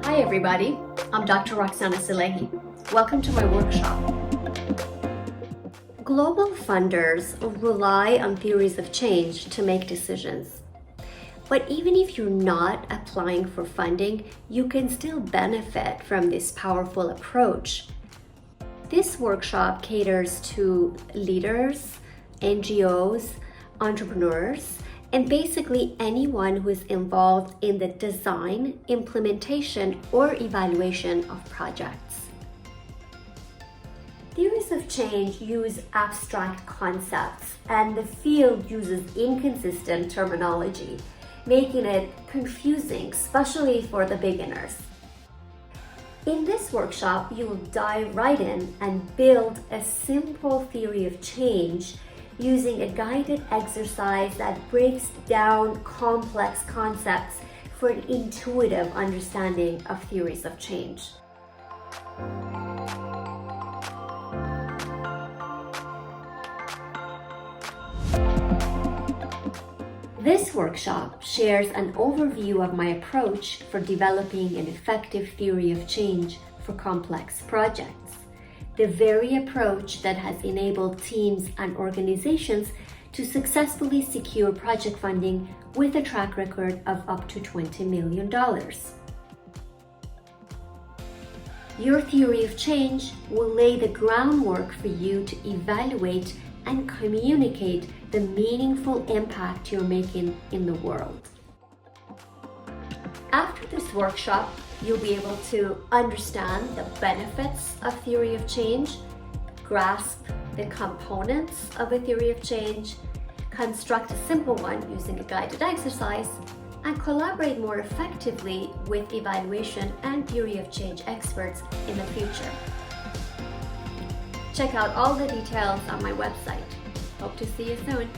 Hi everybody, I'm Dr. Roxana Salehi. Welcome to my workshop. Global funders rely on theories of change to make decisions. But even if you're not applying for funding, you can still benefit from this powerful approach. This workshop caters to leaders, NGOs, entrepreneurs, and basically anyone who is involved in the design, implementation, or evaluation of projects. Theories of change use abstract concepts, and the field uses inconsistent terminology, making it confusing, especially for the beginners. In this workshop, you will dive right in and build a simple theory of change using a guided exercise that breaks down complex concepts for an intuitive understanding of theories of change. This workshop shares an overview of my approach for developing an effective theory of change for complex projects. The very approach that has enabled teams and organizations to successfully secure project funding with a track record of up to $20 million. Your theory of change will lay the groundwork for you to evaluate and communicate the meaningful impact you're making in the world. After this workshop, you'll be able to understand the benefits of theory of change, grasp the components of a theory of change, construct a simple one using a guided exercise, and collaborate more effectively with evaluation and theory of change experts in the future. Check out all the details on my website. Hope to see you soon.